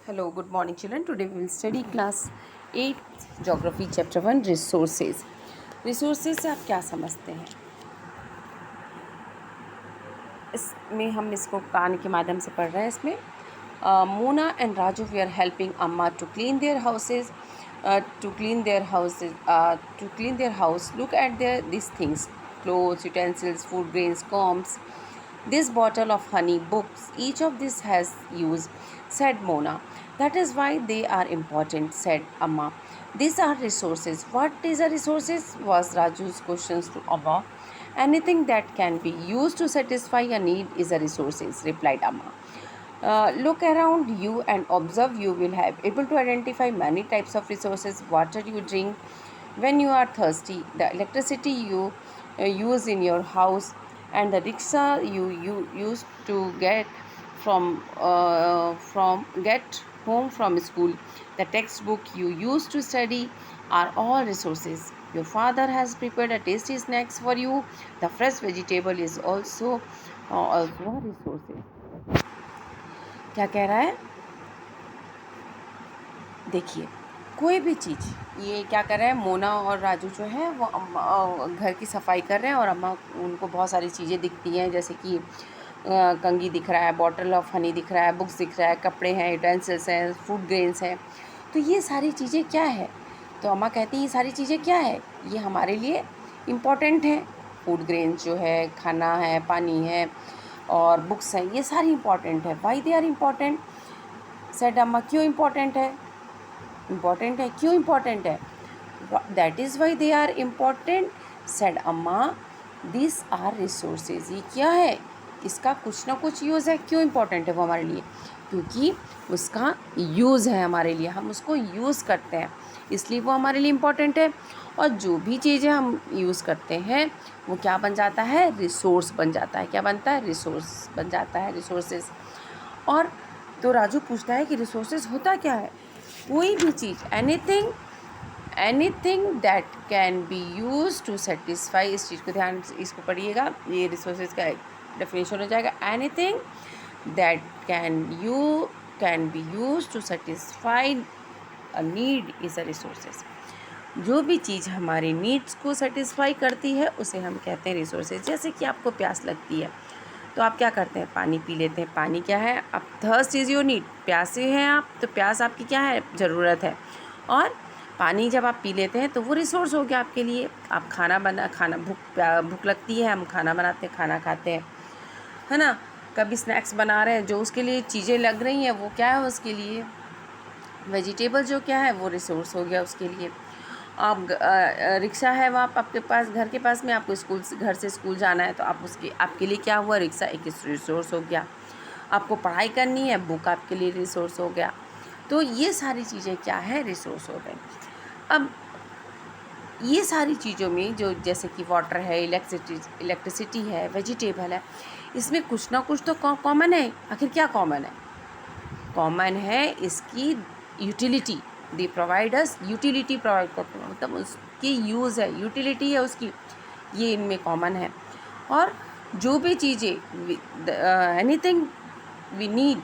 Hello, good morning children. Today we will study class 8 Geography Chapter 1 Resources. Resources से आप क्या समझते हैं? इसमें हम इसको कहानी के माध्यम से पढ़ रहे हैं. इसमें Mona and Raju were helping Amma to clean their houses, to clean their house. Look at these things: clothes, utensils, food grains, combs. This bottle of honey, books. Each of this has use, said Mona. That is why they are important, said Amma. These are resources. What is a resources? Was Raju's questions to Amma. Anything that can be used to satisfy a need is a resources, replied Amma. Look around you and observe. You will have able to identify many types of resources. Water you drink when you are thirsty, the electricity you use in your house, and the rickshaw you use to get home from school. The textbook you use to study are all resources. Your father has prepared a tasty snacks for you. The fresh vegetable is also a resources. क्या कह रहा है? देखिए, कोई भी चीज़, ये क्या कर रहे हैं, मोना और राजू जो है वो घर की सफाई कर रहे हैं और अम्मा उनको बहुत सारी चीज़ें दिखती हैं, जैसे कि कंघी दिख रहा है, बॉटल ऑफ हनी दिख रहा है, बुक्स दिख रहा है, कपड़े हैं, यूटेंसिल्स हैं, फूड ग्रेन्स हैं. तो ये सारी चीज़ें क्या है? तो अम्मा कहती हैं ये सारी चीज़ें क्या है, ये हमारे लिए इम्पॉर्टेंट हैं. फूड ग्रेन्स जो है, खाना है, पानी है और बुक्स हैं, ये सारी इम्पॉर्टेंट है. Why they are important, said अम्मा. क्यों इम्पॉर्टेंट है? इम्पॉर्टेंट है, क्यों इम्पॉर्टेंट है? That is why they are important, said अम्मा. This are resources. ये क्या है? इसका कुछ ना कुछ यूज़ है. क्यों इम्पॉर्टेंट है वो हमारे लिए? क्योंकि उसका यूज़ है हमारे लिए, हम उसको यूज़ करते हैं, इसलिए वो हमारे लिए इम्पॉर्टेंट है. और जो भी चीज़ें हम यूज़ करते हैं वो क्या बन जाता है? रिसोर्स बन जाता है. क्या बनता है? रिसोर्स बन जाता है, रिसोर्सेज. और तो राजू पूछता है कि रिसोर्सेज होता क्या है? कोई भी चीज़, anything that can be use to satisfy. इस चीज़ को ध्यान से इसको पढ़िएगा, ये रिसोर्सेज का डेफिनेशन हो जाएगा. Anything that can be use to satisfy a need is a resources. जो भी चीज़ हमारे नीड्स को सेटिस्फाई करती है उसे हम कहते हैं रिसोर्सेज. जैसे कि आपको प्यास लगती है तो आप क्या करते हैं? पानी पी लेते हैं. पानी क्या है? अब थर्स्ट इज़ योर नीड. प्यासे हैं आप, तो प्यास आपकी क्या है? ज़रूरत है. और पानी जब आप पी लेते हैं तो वो रिसोर्स हो गया आपके लिए. आप खाना भूख लगती है, हम खाना बनाते हैं, खाना खाते हैं, है ना. कभी स्नैक्स बना रहे हैं, जो उसके लिए चीज़ें लग रही हैं वो क्या है? उसके लिए वेजिटेबल जो क्या है वो रिसोर्स हो गया उसके लिए. आप रिक्शा है वहाँ आपके पास, घर के पास में, आपको घर से स्कूल जाना है तो आपके लिए क्या हुआ? रिक्शा एक रिसोर्स हो गया. आपको पढ़ाई करनी है, बुक आपके लिए रिसोर्स हो गया. तो ये सारी चीज़ें क्या है? रिसोर्स हो गई. अब ये सारी चीज़ों में जो जैसे कि वाटर है, इलेक्ट्रिसिटी है, वेजिटेबल है, इसमें कुछ ना कुछ तो कॉमन है. आखिर क्या कॉमन है? कॉमन है इसकी utility. They provide us utility. Provide करते हैं मतलब उसकी यूज़ है, यूटिलिटी है उसकी, ये इनमें कॉमन है. और जो भी चीज़ें एनीथिंग वी नीड,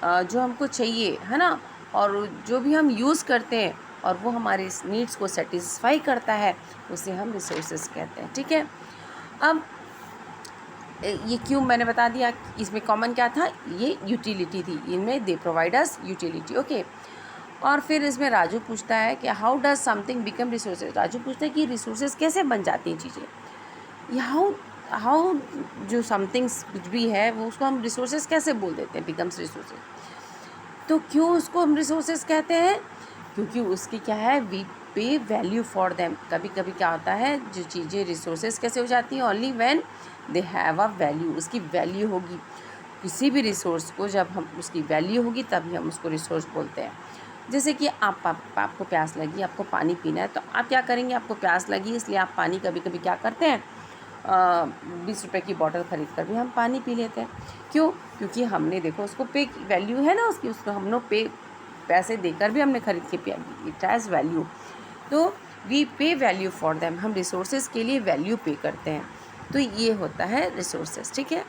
जो हमको चाहिए, है ना, और जो भी हम यूज़ करते हैं और वो हमारे नीड्स को सेटिस्फाई करता है, उसे हम रिसोर्सेज कहते हैं. ठीक है. अब ये क्यों मैंने बता दिया, इसमें कॉमन क्या था? ये यूटिलिटी थी, इनमें they provide us utility. Okay. और फिर इसमें राजू पूछता है कि how does something become resources. Raju पूछता है कि रिसोर्सेज कैसे बन जाती हैं चीज़ें. ये हाउ जो समथिंग्स कुछ भी है वो उसको हम रिसोर्सेज कैसे बोल देते हैं? Becomes resources. तो क्यों उसको हम रिसोर्सेज कहते हैं? क्योंकि उसकी क्या है? वी पे वैल्यू फॉर देम. कभी कभी क्या होता है, जो चीज़ें रिसोर्सेज कैसे हो जाती हैं? Only when they have a value. उसकी वैल्यू होगी किसी भी रिसोर्स को, जब हम उसकी वैल्यू होगी तभी हम उसको रिसोर्स बोलते हैं. जैसे कि आपको प्यास लगी, आपको पानी पीना है, तो आप क्या करेंगे? आपको प्यास लगी इसलिए आप पानी कभी कभी क्या करते हैं, 20 रुपये की बॉटल ख़रीद कर भी हम पानी पी लेते हैं. क्यों? क्योंकि हमने देखो उसको पे वैल्यू है ना उसकी, उसको हमने पैसे देकर भी हमने ख़रीद के पिया. It has value. तो वी पे वैल्यू फॉर देम. हम रिसोर्सेज के लिए वैल्यू पे करते हैं. तो ये होता है रिसोर्सेज. ठीक है.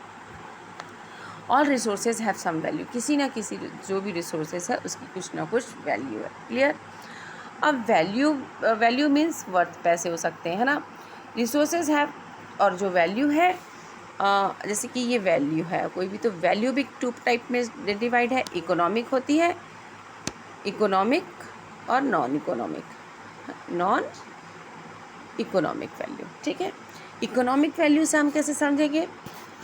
All resources have some value, किसी ना किसी जो भी रिसोर्सेज है उसकी कुछ ना कुछ वैल्यू है। क्लियर। अब वैल्यू मीन्स वर्थ, पैसे हो सकते हैं ना। रिसोर्सेज हैव, और जो वैल्यू है जैसे कि ये वैल्यू है कोई भी, तो वैल्यू भी टू टाइप में डिवाइड है। इकोनॉमिक होती है, इकोनॉमिक और नॉन इकोनॉमिक वैल्यू। ठीक है। इकोनॉमिक वैल्यू से हम कैसे समझेंगे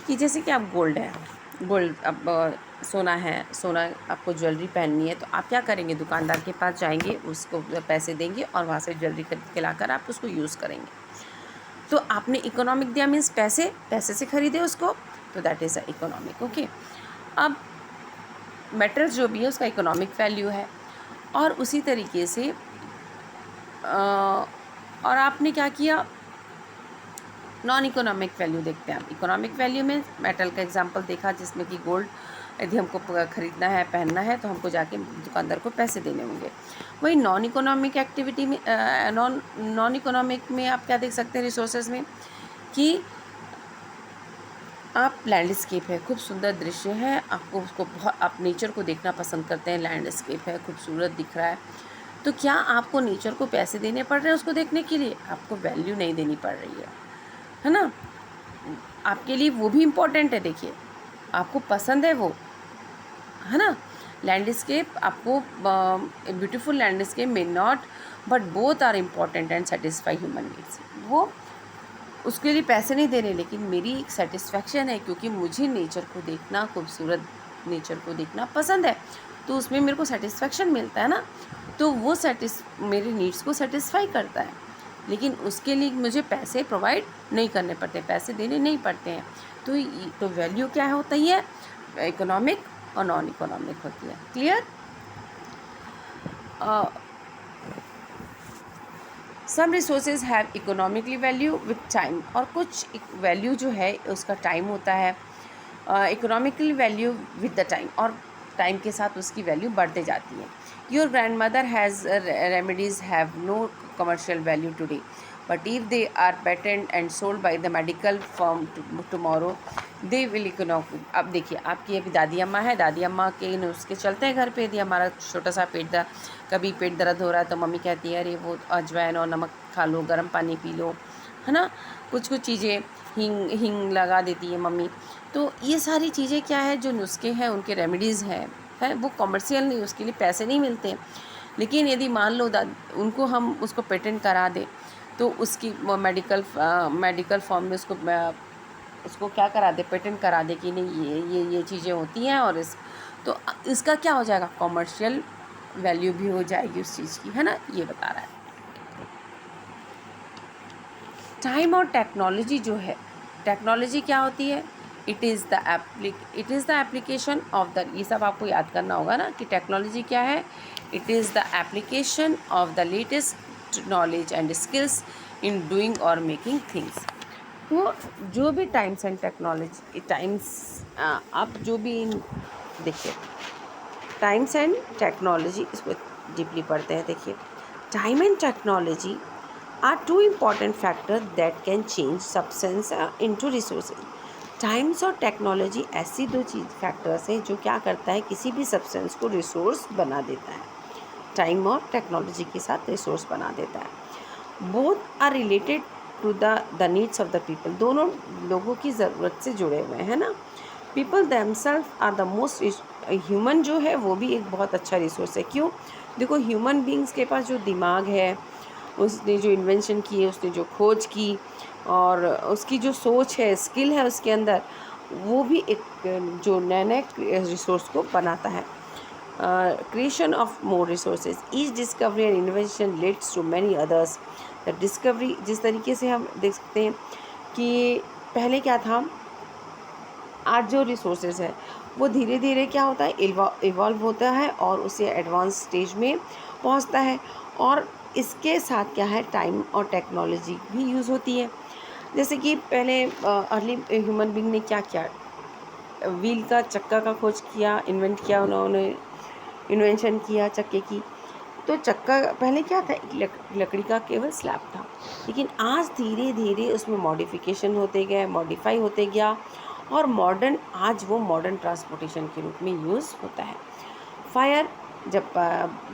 कि जैसे कि आप गोल्ड है, गोल्ड अब सोना है, सोना आपको ज्वेलरी पहननी है, तो आप क्या करेंगे, दुकानदार के पास जाएंगे, उसको पैसे देंगे और वहाँ से ज्वेलरी खरीद के लाकर आप उसको यूज़ करेंगे। तो आपने इकोनॉमिक दिया मीन्स पैसे से खरीदे उसको, तो that is a economic. Okay. अब मेटल्स जो भी है उसका इकोनॉमिक वैल्यू है। और उसी तरीके से और आपने क्या किया, नॉन इकोनॉमिक वैल्यू देखते हैं। आप इकोनॉमिक वैल्यू में मेटल का एग्जांपल देखा, जिसमें कि गोल्ड यदि हमको ख़रीदना है, पहनना है, तो हमको जाके दुकानदार को पैसे देने होंगे। वही नॉन इकोनॉमिक एक्टिविटी में नॉन इकोनॉमिक में आप क्या देख सकते हैं रिसोर्सेज में, कि आप लैंडस्केप है, खूब सुंदर दृश्य है, आपको उसको बहुत, आप नेचर को देखना पसंद करते हैं, लैंडस्केप है, खूबसूरत दिख रहा है, तो क्या आपको नेचर को पैसे देने पड़ रहे हैं उसको देखने के लिए? आपको वैल्यू नहीं देनी पड़ रही है ना। आपके लिए वो भी इम्पोर्टेंट है, देखिए आपको पसंद है वो, है ना। लैंडस्केप आपको, beautiful landscape may not, but both are important and satisfy human needs. वो उसके लिए पैसे नहीं दे रहे, लेकिन मेरी एक सेटिस्फैक्शन है, क्योंकि मुझे नेचर को देखना, खूबसूरत नेचर को देखना पसंद है, तो उसमें मेरे को सेटिस्फैक्शन मिलता है ना, तो वो मेरे नीड्स को सेटिस्फाई करता है। लेकिन उसके लिए मुझे पैसे प्रोवाइड नहीं करने पड़ते, पैसे देने नहीं पड़ते हैं। तो वैल्यू क्या होता ही है, इकोनॉमिक और नॉन इकोनॉमिक होती है। Clear. Some resources have economically value with time, और कुछ वैल्यू जो है उसका टाइम होता है। Economically value with the time, और टाइम के साथ उसकी वैल्यू बढ़ते जाती है। Your grand mother has remedies have no commercial value today, but if they are patent and sold by the medical firm tomorrow they will economic. अब देखिए, आपकी अभी दादी अम्मा है, दादी अम्मा के नुस्खे चलते हैं घर पे। यदि हमारा छोटा सा कभी पेट दर्द हो रहा है, तो मम्मी कहती है अरे वो अजवाइन और नमक खा लो, गर्म पानी पी लो, है ना। कुछ चीज़ें हींग लगा देती है मम्मी। तो ये सारी चीज़ें क्या है, जो नुस्खे हैं उनके रेमेडीज़ है वो कमर्शियल नहीं, उसके लिए पैसे नहीं मिलते। लेकिन यदि मान लो उनको हम उसको पेटेंट करा दें, तो उसकी मेडिकल फॉर्म में उसको क्या करा दे, पेटेंट करा दे कि नहीं ये चीज़ें होती हैं, और तो इसका क्या हो जाएगा, कमर्शियल वैल्यू भी हो जाएगी उस चीज़ की, है ना। ये बता रहा है। टाइम और टेक्नोलॉजी जो है, टेक्नोलॉजी क्या होती है, it is the application of the, ये सब आपको याद करना होगा ना कि टेक्नोलॉजी क्या है। It is the application of the latest knowledge and skills in doing और मेकिंग थिंग्स। तो जो भी टाइम्स एंड टेक्नोलॉजी, आप जो भी देखिए, टाइम्स एंड टेक्नोलॉजी, इसको डीपली पढ़ते हैं। देखिए, time and technology are two important factor that can change substance into resources. Times और टेक्नोलॉजी ऐसी दो फैक्टर्स हैं जो क्या करता है, किसी भी सब्सटेंस को रिसोर्स बना देता है। टाइम और टेक्नोलॉजी के साथ रिसोर्स बना देता है। Both are related to the needs of the people, दोनों लोगों की ज़रूरत से जुड़े हुए हैं ना। People themselves are the most, human जो है वो भी एक बहुत अच्छा रिसोर्स है। क्यों? देखो, ह्यूमन बींग्स के पास जो दिमाग है, उसने जो इन्वेंशन की है, उसने जो खोज की, और उसकी जो सोच है, स्किल है उसके अंदर, वो भी एक जो नए रिसोर्स को बनाता है। Creation of more resources, each discovery and invention leads to many others. The discovery, जिस तरीके से हम देख सकते हैं कि पहले क्या था, आज जो रिसोर्सेज है वो धीरे धीरे क्या होता है, इवॉल्व होता है और उसे एडवांस स्टेज में पहुंचता है। और इसके साथ क्या है, टाइम और टेक्नोलॉजी भी यूज़ होती है। जैसे कि पहले अर्ली ह्यूमन बीइंग ने क्या किया, व्हील का, चक्का का खोज किया, इन्वेंट किया, उन्होंने इन्वेंशन किया चक्के की। तो चक्का पहले क्या था, एक लकड़ी का केवल स्लैब था, लेकिन आज धीरे धीरे उसमें मॉडिफिकेशन होते गए, मॉडिफाई होते गया, और मॉडर्न आज वो मॉडर्न ट्रांसपोर्टेशन के रूप में यूज़ होता है। फायर जब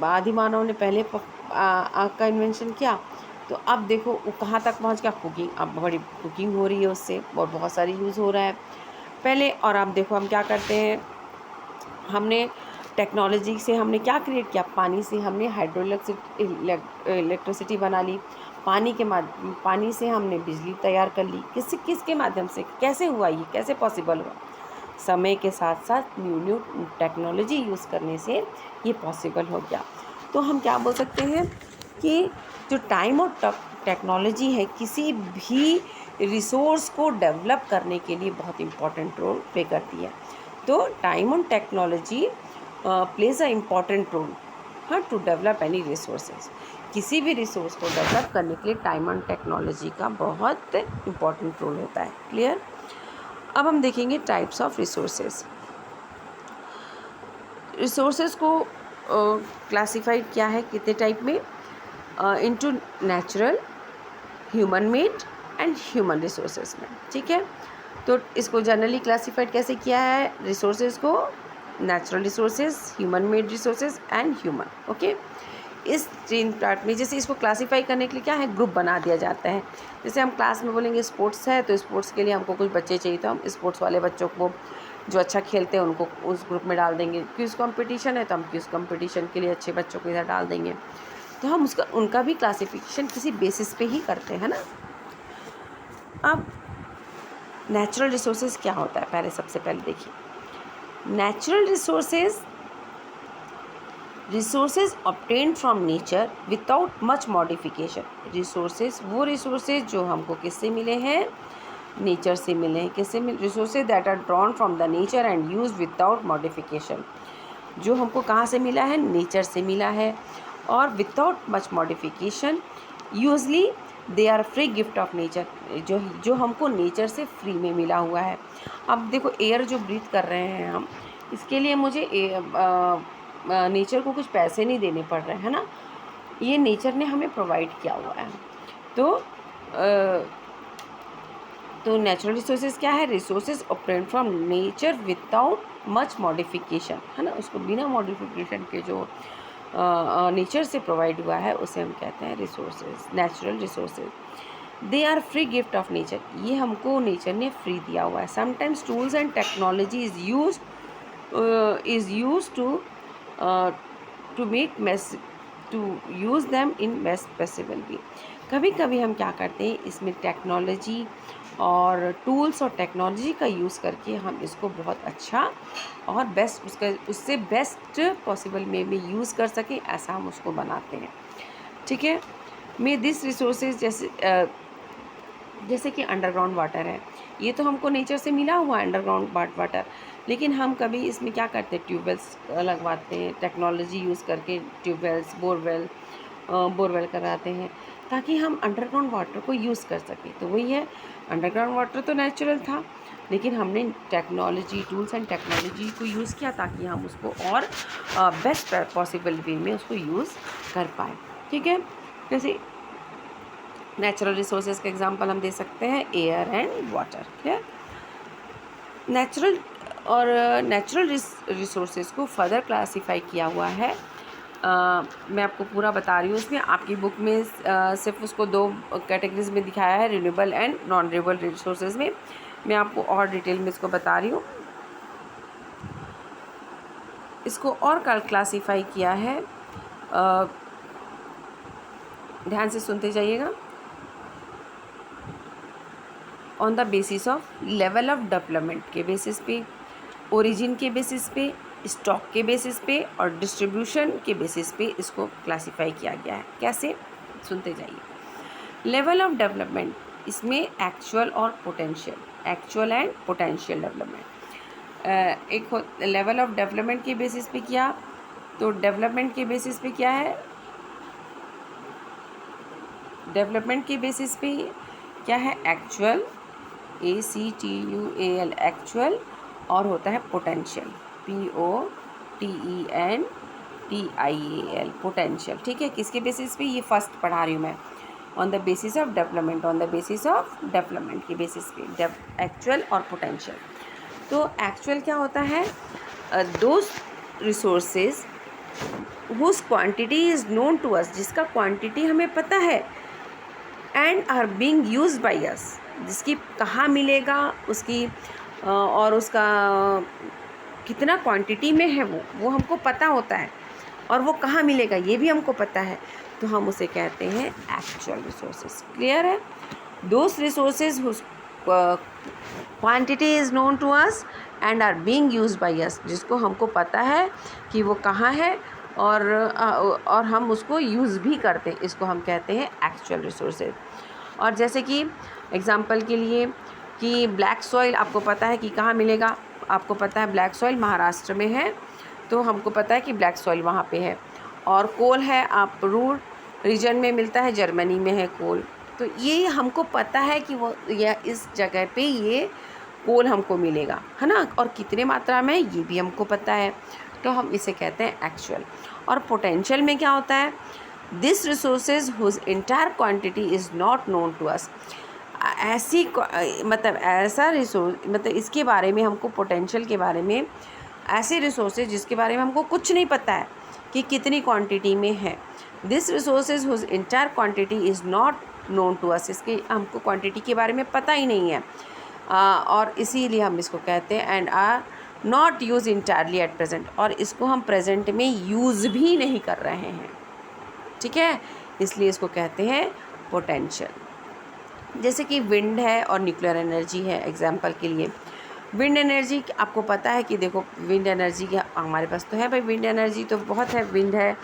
आदि मानव ने पहले आग का इन्वेंशन किया तो अब देखो वो कहाँ तक पहुँच गया, कुकिंग। अब बड़ी कुकिंग हो रही है उससे और बहुत सारी यूज़ हो रहा है पहले। और अब देखो हम क्या करते हैं, हमने टेक्नोलॉजी से हमने क्या क्रिएट किया, पानी से हमने इलेक्ट्रिसिटी बना ली, पानी से हमने बिजली तैयार कर ली। किसके माध्यम से, कैसे हुआ ये, कैसे पॉसिबल हुआ? समय के साथ साथ न्यू टेक्नोलॉजी यूज़ करने से ये पॉसिबल हो गया। तो हम क्या बोल सकते हैं कि जो टाइम और टेक्नोलॉजी है किसी भी रिसोर्स को डेवलप करने के लिए बहुत इम्पॉर्टेंट रोल प्ले करती है। तो टाइम और technology plays a important role to develop any resources. किसी भी रिसोर्स को डेवलप करने के लिए टाइम एंड टेक्नोलॉजी का बहुत इम्पॉर्टेंट रोल होता है। क्लियर? अब हम देखेंगे टाइप्स ऑफ रिसोर्सेज। रिसोर्सेज को क्लासिफाइड किया है कितने टाइप में, into natural, human made and human resources में। ठीक है, तो इसको जनरली क्लासिफाइड कैसे किया है रिसोर्सेज को, natural resources, human made resources and human. Okay, इस 3 पार्ट में जैसे इसको क्लासीफाई करने के लिए क्या है, ग्रुप बना दिया जाता है। जैसे हम क्लास में बोलेंगे स्पोर्ट्स है तो स्पोर्ट्स के लिए हमको कुछ बच्चे चाहिए, तो हम स्पोर्ट्स वाले बच्चों को जो अच्छा खेलते हैं उनको उस ग्रुप में डाल देंगे। क्विज़ कंपटीशन है तो हम क्विज़ कंपटीशन के लिए अच्छे बच्चों को इधर डाल देंगे। तो हम उनका भी क्लासिफिकेशन किसी बेसिस पे ही करते हैं ना। अब नेचुरल रिसोर्सेज क्या होता है, सबसे पहले देखिए। Natural resources obtained from nature without much modification. वो रिसोर्सेज जो हमको किससे मिले हैं, नेचर से मिले हैं। किससे मिले? Resources that are drawn from the nature and use without modification. जो हमको कहाँ से मिला है, नेचर से मिला है और without much modification. Usually they are free gift of nature, जो हमको नेचर से फ्री में मिला हुआ है। अब देखो एयर जो ब्रीथ कर रहे हैं हम, इसके लिए मुझे नेचर को कुछ पैसे नहीं देने पड़ रहे हैं ना, ये नेचर ने हमें प्रोवाइड किया हुआ है। तो नेचुरल रिसोर्सेज क्या है, resources obtained from nature without much modification, है ना, उसको बिना मॉडिफिकेशन के जो नेचर से प्रोवाइड हुआ है उसे हम कहते हैं resources, natural resources. They are free gift of nature, ये हमको नेचर ने फ्री दिया हुआ है। Sometimes tools and technology is use to use them in best possible way. कभी कभी हम क्या करते हैं, इसमें टेक्नोलॉजी और टूल्स और टेक्नोलॉजी का यूज़ करके हम इसको बहुत अच्छा और उससे बेस्ट पॉसिबल वे में यूज़ कर सकें, ऐसा हम उसको बनाते हैं। ठीक है, में दिस रिसोर्सेज जैसे कि अंडरग्राउंड वाटर है, ये तो हमको नेचर से मिला हुआ है अंडरग्राउंड वाटर, लेकिन हम कभी इसमें क्या करते हैं, ट्यूबवेल्स लगवाते हैं, टेक्नोलॉजी यूज़ करके ट्यूबवेल्स, बोरवेल कराते हैं ताकि हम अंडरग्राउंड वाटर को यूज़ कर सकें। तो वही है, अंडरग्राउंड वाटर तो नेचुरल था, लेकिन हमने टूल्स एंड टेक्नोलॉजी को यूज़ किया ताकि हम उसको और बेस्ट पॉसिबल वे में उसको यूज़ कर पाए। ठीक है, जैसे नेचुरल रिसोर्सेज का एग्जांपल हम दे सकते हैं एयर एंड वाटर। ठीक है, नेचुरल रिसोर्सेज को फर्दर क्लासीफाई किया हुआ है। मैं आपको पूरा बता रही हूँ, उसमें आपकी बुक में सिर्फ उसको 2 कैटेगरीज में दिखाया है, renewable and non renewable resources में। मैं आपको और डिटेल में इसको बता रही हूँ। इसको और क्लासीफाई किया है, ध्यान से सुनते जाइएगा। On the basis of level of development के बेसिस पे, ओरिजिन के बेसिस पे, स्टॉक के बेसिस पे और डिस्ट्रीब्यूशन के बेसिस पे इसको क्लासिफाई किया गया है। कैसे, सुनते जाइए। लेवल ऑफ डेवलपमेंट, इसमें एक्चुअल एंड पोटेंशियल डेवलपमेंट। एक लेवल ऑफ डेवलपमेंट के बेसिस पे किया, तो डेवलपमेंट के बेसिस पे क्या है, डेवलपमेंट के बेसिस पे क्या है, एक्चुअल, ACTUAL एक्चुअल, और होता है पोटेंशियल, POTENTIAL पोटेंशियल। ठीक है, किसके बेसिस पे, ये फर्स्ट पढ़ा रही हूँ मैं, on the basis of development के बेसिस पे एक्चुअल और पोटेंशियल। तो एक्चुअल क्या होता है, those resources whose quantity is known to us, जिसका क्वांटिटी हमें पता है, and are being used by us, जिसकी कहाँ मिलेगा उसकी और उसका कितना क्वांटिटी में है वो हमको पता होता है, और वो कहाँ मिलेगा ये भी हमको पता है, तो हम उसे कहते हैं एक्चुअल रिसोर्सेज। क्लियर है? Those resources whose quantity is known to us and are being used by us, जिसको हमको पता है कि वो कहाँ है और हम उसको यूज़ भी करते हैं, इसको हम कहते हैं एक्चुअल रिसोर्सेज। और जैसे कि एग्जांपल के लिए कि ब्लैक सॉइल आपको पता है कि कहाँ मिलेगा, आपको पता है ब्लैक सॉइल महाराष्ट्र में है, तो हमको पता है कि ब्लैक सॉइल वहाँ पे है। और कोल है, आप रूर रीजन में मिलता है, जर्मनी में है कोल, तो ये हमको पता है कि वो या इस जगह पे ये कोल हमको मिलेगा, है ना, और कितने मात्रा में ये भी हमको पता है, तो हम इसे कहते हैं एक्चुअल। और पोटेंशियल में क्या होता है, this resources whose entire quantity is not known to us, ऐसी मतलब ऐसा रिसोर्स, मतलब इसके बारे में हमको, पोटेंशियल के बारे में, ऐसे रिसोर्सेज जिसके बारे में हमको कुछ नहीं पता है कि कितनी क्वांटिटी में है। This resources whose entire quantity is not known to us, इसके हमको क्वांटिटी के बारे में पता ही नहीं है, और इसीलिए हम इसको कहते हैं and are not use entirely at present, और इसको हम प्रेजेंट में यूज़ भी नहीं कर रहे हैं, ठीक है, इसलिए इसको कहते हैं पोटेंशियल। जैसे कि विंड है और न्यूक्लियर एनर्जी है, एग्जांपल के लिए विंड एनर्जी, आपको पता है कि देखो विंड एनर्जी क्या हमारे पास तो है भाई, विंड एनर्जी तो बहुत है, विंड है,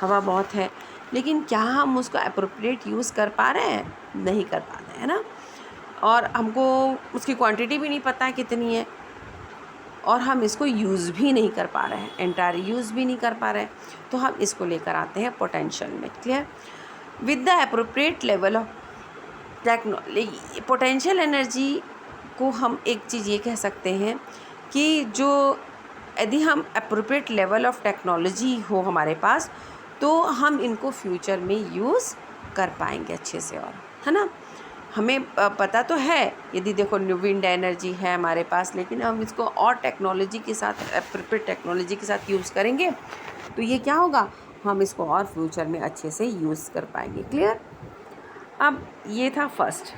हवा बहुत है, लेकिन क्या हम उसको अप्रोप्रिएट यूज़ कर पा रहे हैं? नहीं कर पा रहे हैं ना, और हमको उसकी क्वांटिटी भी नहीं पता है कितनी है, और हम इसको यूज़ भी नहीं कर पा रहे हैं, एंटायर यूज़ भी नहीं कर पा रहे हैं, तो हम इसको लेकर आते हैं पोटेंशियल में। Clear? With the appropriate level of technology, potential energy को हम एक चीज़ ये कह सकते हैं कि जो यदि हम अप्रोप्रिएट लेवल ऑफ टेक्नोलॉजी हो हमारे पास, तो हम इनको फ्यूचर में यूज़ कर पाएंगे अच्छे से, और है ना, हमें पता तो है, यदि देखो विंड एनर्जी है हमारे पास, लेकिन हम इसको और टेक्नोलॉजी के साथ, अप्रोप्रिएट टेक्नोलॉजी के साथ यूज़ करेंगे, तो ये क्या होगा, हम इसको और फ्यूचर में अच्छे से यूज़ कर पाएंगे। क्लियर? अब ये था फर्स्ट।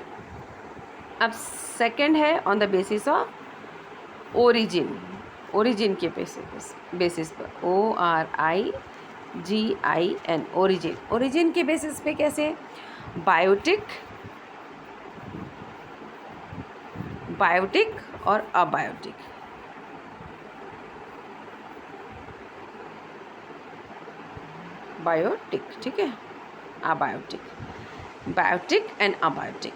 अब सेकंड है on the basis of origin, origin के बेसिस पर, ORIGIN, ओरिजिन, ओरिजिन के बेसिस पे कैसे, बायोटिक और अबायोटिक। बायोटिक, ठीक है, abiotic, biotic and abiotic.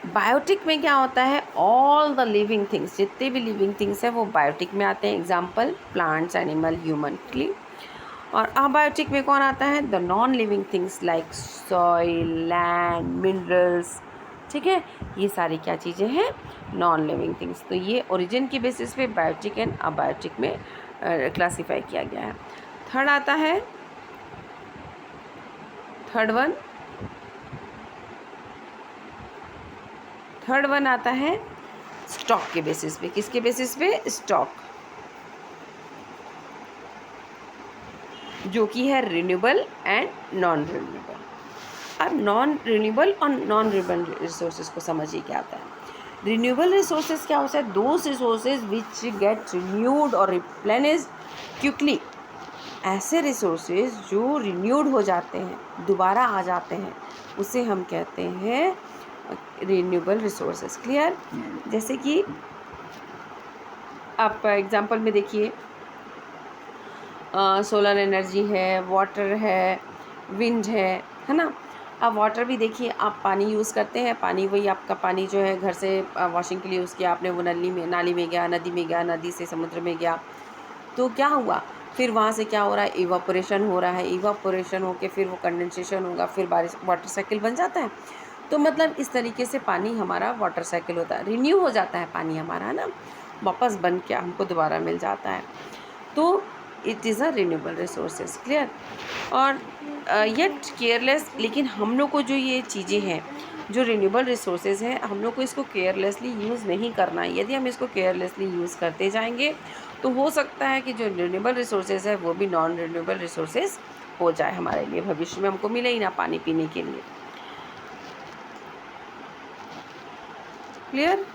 Biotic में क्या होता है, ऑल द लिविंग थिंग्स, जितने भी लिविंग थिंग्स हैं वो बायोटिक में आते हैं, example plants, animal, human. Clear? और अबायोटिक में कौन आता है, the non living things like soil, land, minerals, ठीक है, ये सारी क्या चीज़ें हैं, नॉन लिविंग थिंग्स। तो ये ओरिजिन के बेसिस पे बायोटिक एंड अबायोटिक में क्लासीफाई किया गया है। थर्ड आता है, थर्ड वन आता है स्टॉक के बेसिस पे। किसके बेसिस पे? स्टॉक, जो कि है रिन्यूएबल एंड नॉन रिन्यूएबल। अब नॉन रिन्यूएबल और नॉन रिन्यूएबल रिसोर्सेज को समझिए क्या आता है। रिन्यूएबल रिसोर्सेज क्या होता है, those resources which get renewed और रिप्लेनिश्ड क्विकली, ऐसे रिसोर्सेज जो रिन्यूड हो जाते हैं, दोबारा आ जाते हैं, उसे हम कहते हैं रिन्यूएबल रिसोर्सेज। क्लियर? जैसे कि आप एग्जांपल में देखिए, सोलर एनर्जी है, वाटर है, विंड है ना। अब वाटर भी देखिए, आप पानी यूज़ करते हैं, पानी वही आपका पानी जो है घर से वॉशिंग के लिए यूज़ किया आपने, वो नाली में गया, नदी में गया, नदी से समुद्र में गया, तो क्या हुआ, फिर वहाँ से क्या हो रहा है, इवापोरेशन हो रहा है, इवापोरेशन होके फिर वो कंडेंसेशन होगा, फिर बारिश, वाटर साइकिल बन जाता है। तो मतलब इस तरीके से पानी हमारा वाटर साइकिल होता है, रिन्यू हो जाता है पानी हमारा, है ना, वापस बन के हमको दोबारा मिल जाता है, तो it is a renewable resources. Clear? और येट केयरलेस, लेकिन हम लोग को जो ये चीज़ें हैं, जो रिन्यूएबल रिसोर्सेज हैं हम लोग को इसको केयरलेसली यूज़ नहीं करना है। यदि हम इसको केयरलेसली यूज़ करते जाएंगे तो हो सकता है कि जो रिन्यूएबल रिसोर्सेज है वो भी नॉन रिन्यूएबल रिसोर्सेज हो जाए हमारे लिए, भविष्य में हमको मिले ही ना पानी पीने के लिए। क्लियर?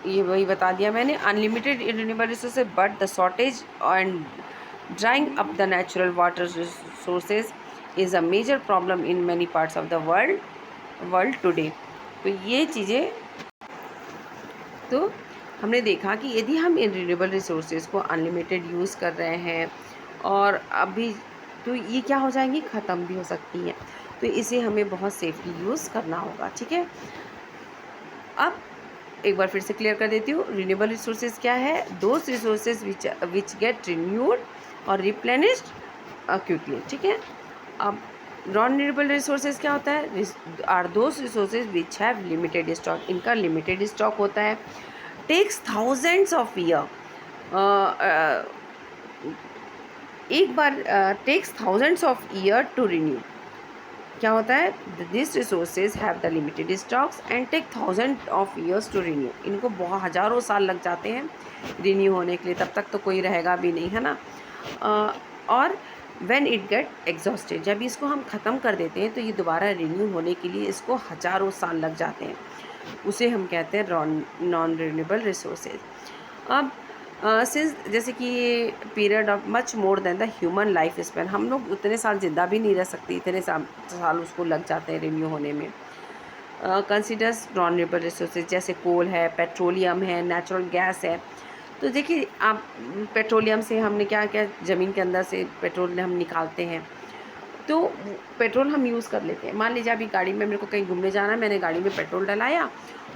ये वही बता दिया मैंने। Unlimited renewable resources but the shortage and drying up the natural water resources is a major problem in many parts of the world today. तो ये चीज़ें, तो हमने देखा कि यदि हम इन रिन्यूएबल रिसोर्सेज को अनलिमिटेड यूज़ कर रहे हैं और अभी तो ये क्या हो जाएंगी, ख़त्म भी हो सकती हैं, तो इसे हमें बहुत सेफली यूज़ करना होगा। ठीक है, अब एक बार फिर से क्लियर कर देती हूँ। रिन्यूएबल रिसोर्सेज क्या है? Those resources which get renewed और रिप्लेनिश्ड क्विकली। ठीक है, अब नॉन रिन्यूएबल रिसोर्सेज क्या होता है? Are those resources which have limited stock. इनका लिमिटेड स्टॉक होता है। टेक्स थाउजेंड्स ऑफ ईयर, एक बार takes thousands of year to renew. क्या होता है? This resources have the limited stocks and take thousand of years to renew. इनको बहुत हज़ारों साल लग जाते हैं रिन्यू होने के लिए, तब तक तो कोई रहेगा भी नहीं, है ना। और व्हेन इट गेट एग्जॉस्टेड, जब इसको हम ख़त्म कर देते हैं तो ये दोबारा रिन्यू होने के लिए इसको हज़ारों साल लग जाते हैं, उसे हम कहते हैं नॉन रिन्यूएबल रिसोर्सेज। अब सिंस जैसे कि period of much more than the human life span, हम लोग उतने साल ज़िंदा भी नहीं रह सकते, इतने साल उसको लग जाते हैं रिन्यू होने में। कंसिडर्स नॉन रिन्यूएबल रिसोर्सेज जैसे कोल है, पेट्रोलियम है, नेचुरल गैस है। तो देखिए आप, पेट्रोलियम से हमने क्या क्या ज़मीन के अंदर से पेट्रोल हम निकालते हैं, तो पेट्रोल हम यूज़ कर लेते हैं। मान लीजिए अभी गाड़ी में मेरे को कहीं घूमने जाना है, मैंने गाड़ी में पेट्रोल डलाया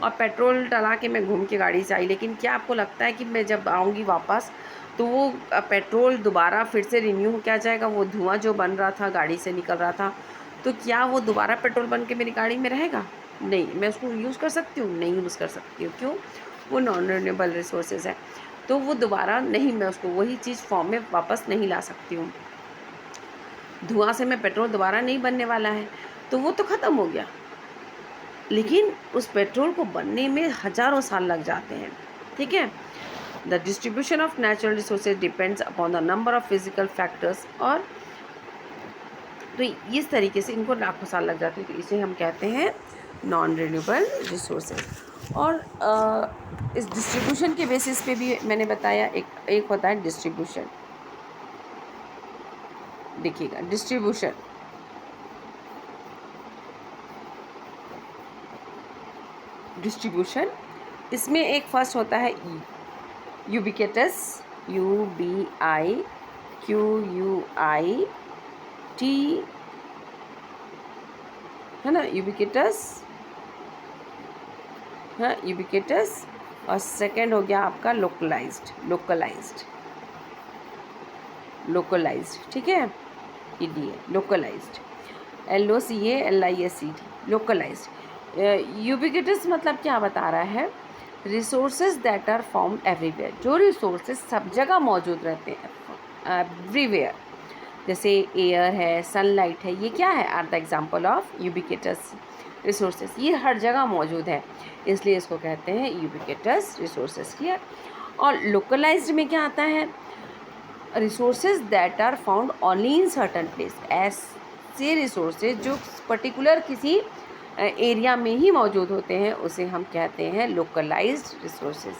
और पेट्रोल डला के मैं घूम के गाड़ी से आई, लेकिन क्या आपको लगता है कि मैं जब आऊँगी वापस तो वो पेट्रोल दोबारा फिर से रिन्यू हो क्या जाएगा? वो धुआं जो बन रहा था, गाड़ी से निकल रहा था, तो क्या वो दोबारा पेट्रोल बन के मेरी गाड़ी में रहेगा? नहीं। मैं उसको यूज़ कर सकती हूँ? नहीं यूज़ कर सकती हूँ। क्यों? वो नॉन रिन्यूएबल रिसोर्सेज है, तो वो दोबारा नहीं, मैं उसको वही चीज़ फॉर्म में वापस नहीं ला सकती हूँ। धुआं से मैं पेट्रोल दोबारा नहीं बनने वाला है, तो वो तो ख़त्म हो गया, लेकिन उस पेट्रोल को बनने में हज़ारों साल लग जाते हैं। ठीक है, the distribution of natural resources depends upon the number of physical factors, और तो इस तरीके से इनको लाखों साल लग जाते हैं, तो इसे हम कहते हैं नॉन रिन्यूएबल रिसोर्सेज। और इस डिस्ट्रीब्यूशन के बेसिस पे भी मैंने बताया, एक होता है डिस्ट्रीब्यूशन। देखिएगा, डिस्ट्रीब्यूशन इसमें एक फर्स्ट होता है यूबिक्विटस, UBIQUIT, है ना, यूबिक्विटस, हाँ यूबिक्विटस। और सेकंड हो गया आपका लोकलाइज्ड। ठीक है, लोकलाइज्ड, LOCALISED, लोकलाइज्ड। यूबिक्विटस मतलब क्या बता रहा है? Resources that are found everywhere, जो रिसोर्सेज सब जगह मौजूद रहते हैं, एवरीवेयर, जैसे एयर है, सनलाइट है, ये क्या है? Are the example of ubiquitous resources. ये हर जगह मौजूद है, इसलिए इसको कहते हैं यूबिक्विटस रिसोर्सेज। क्लियर? और लोकलाइज्ड में क्या आता है? Resources that are found only in certain place, ऐसे रिसोर्सेज जो पर्टिकुलर किसी एरिया में ही मौजूद होते हैं, उसे हम कहते हैं लोकलाइज्ड रिसोर्सेज।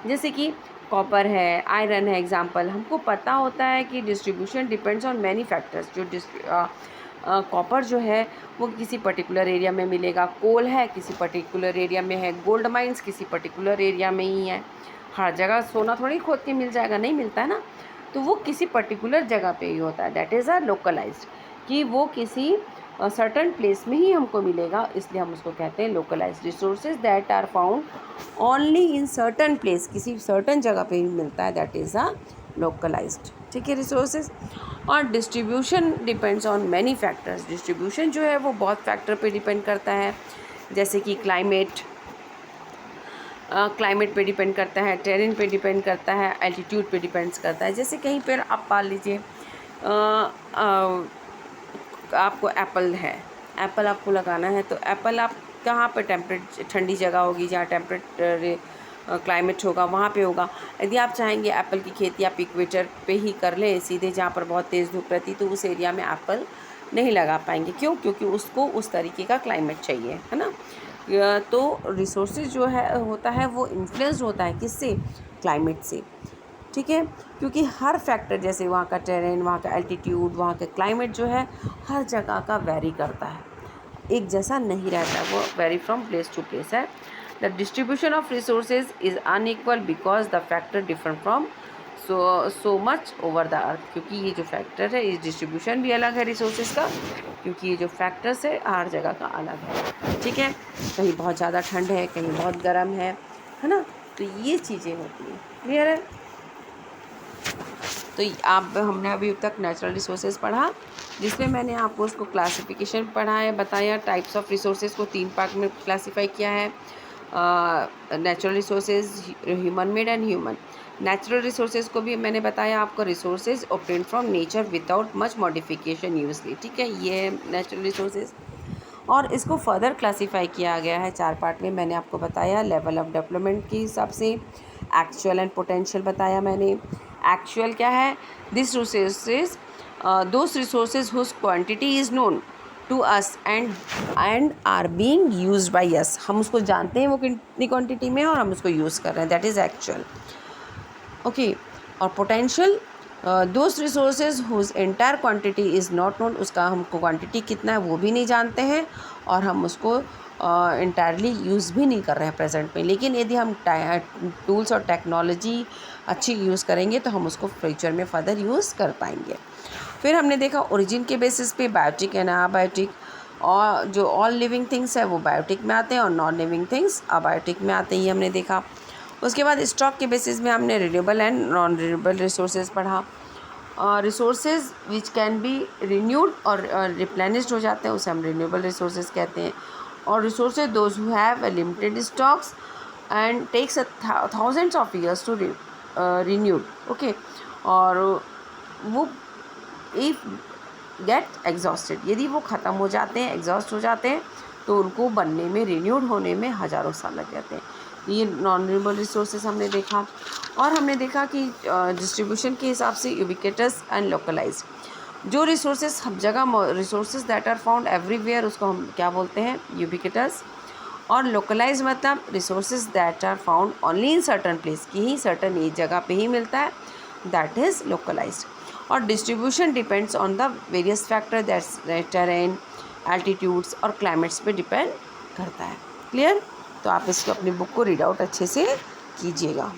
जैसे कि कॉपर है, आयरन है, एग्जाम्पल। हमको पता होता है कि distribution depends on many factors. जो कॉपर जो है वो किसी पर्टिकुलर एरिया में मिलेगा, कोल है किसी पर्टिकुलर एरिया में है, गोल्ड माइंस किसी पर्टिकुलर एरिया में ही है। हर जगह सोना थोड़ी खोद के मिल जाएगा, नहीं मिलता है ना, तो वो किसी पर्टिकुलर जगह पे ही होता है, दैट इज़ अ लोकलाइज्ड, कि वो किसी सर्टन प्लेस में ही हमको मिलेगा, इसलिए हम उसको कहते हैं localized. Resources that are found only in certain place, किसी सर्टन जगह पे ही मिलता है, दैट इज़ अ लोकलाइज्ड। ठीक है, रिसोर्सेज। और distribution depends on many factors, distribution जो है वो बहुत फैक्टर पे डिपेंड करता है, जैसे कि क्लाइमेट पे डिपेंड करता है, टेरेन पे डिपेंड करता है, एल्टीट्यूड पे डिपेंड्स करता है। जैसे कहीं पर आप मान लीजिए आपको एप्पल है, एप्पल आपको लगाना है तो एप्पल आप कहाँ पर ठंडी जगह होगी जहाँ टेम्परेट क्लाइमेट होगा वहाँ पे होगा। यदि आप चाहेंगे एप्पल की खेती आप इक्वेटर पे ही कर लें सीधे, जहाँ पर बहुत तेज़ धूप रहती, तो उस एरिया में एप्पल नहीं लगा पाएंगे। क्यों? क्योंकि उसको उस तरीके का क्लाइमेट चाहिए, है ना। तो रिसोर्सेज जो है होता है वो इन्फ्लुएंस्ड होता है किससे? क्लाइमेट से, ठीक है। क्योंकि हर फैक्टर, जैसे वहाँ का टेरेन, वहाँ का एल्टीट्यूड, वहाँ का क्लाइमेट जो है हर जगह का वेरी करता है, एक जैसा नहीं रहता, वो very from place to place है। The distribution of resources is unequal because the factor different from so much over the earth. क्योंकि ये जो फैक्टर है, इस डिस्ट्रीब्यूशन भी अलग है रिसोर्सेज का, क्योंकि ये जो फैक्टर्स है हर जगह का अलग है, ठीक है। कहीं बहुत ज़्यादा ठंड है, कहीं बहुत गर्म है ना। तो ये चीज़ें होती हैं, क्लियर है। तो आप हमने अभी तक नेचुरल रिसोर्सेज पढ़ा, जिसमें मैंने आपको उसको क्लासिफिकेशन पढ़ाया, बताया टाइप्स ऑफ रिसोर्सेज को 3 पार्ट में क्लासीफाई किया है। Natural resources, human made and human. Natural resources को भी मैंने बताया आपको, resources obtain from nature without much modification usually, ठीक है, ये नेचुरल रिसोर्सेज। और इसको फर्दर क्लासीफाई किया गया है 4 पार्ट में, मैंने आपको बताया लेवल ऑफ डेवलपमेंट के हिसाब से। एक्चुअल एंड पोटेंशियल बताया मैंने। एक्चुअल क्या है? This resources, those resources whose quantity is known to us and are being used by us. हम उसको जानते हैं वो कितनी क्वांटिटी में है और हम उसको यूज़ कर रहे हैं, दैट इज़ एक्चुअल, ओके। और potential, those resources whose entire quantity is not known, उसका हमको क्वांटिटी कितना है वो भी नहीं जानते हैं और हम उसको इंटायरली यूज़ भी नहीं कर रहे हैं प्रेजेंट में। लेकिन यदि हम टूल्स और टेक्नोलॉजी अच्छी यूज़ करेंगे तो हम उसको फ्यूचर में फर्दर यूज़ कर पाएंगे। फिर हमने देखा ओरिजिन के बेसिस पे बायोटिक एंड अबायोटिक, और जो ऑल लिविंग थिंग्स है वो बायोटिक में आते हैं और नॉन लिविंग थिंग्स अबायोटिक में आते हैं, ये हमने देखा। उसके बाद स्टॉक के बेसिस में हमने renewable and non renewable resources पढ़ा। Resources which can be renewed और रिप्लेनिश्ड हो जाते हैं, उसे हम रिन्यूएबल रिसोर्सेज कहते हैं। और resources those who have a limited stocks and takes thousands of years to renewed, okay. और वो इफ गेट एग्जॉस्टेड, यदि वो ख़त्म हो जाते हैं, एग्जॉस्ट हो जाते हैं, तो उनको बनने में, रिन्यूड होने में हज़ारों साल लग जाते हैं। ये नॉन रिन्यूएबल रिसोर्सेज हमने देखा। और हमने देखा कि डिस्ट्रीब्यूशन के हिसाब से यूबिक्विटस एंड लोकलाइज्ड। जो रिसोर्सेज सब जगह, resources that are found everywhere, उसको हम क्या बोलते हैं? यूबिक्विटस। और लोकलाइज मतलब resources that are found only in certain place, की ही सर्टन एक जगह पे ही मिलता है, दैट इज़ लोकलाइज्ड। और distribution depends on the various factor, that's terrain, altitudes और क्लाइमेट्स पे डिपेंड करता है, क्लियर। तो आप इसको अपनी बुक को रीड आउट अच्छे से कीजिएगा।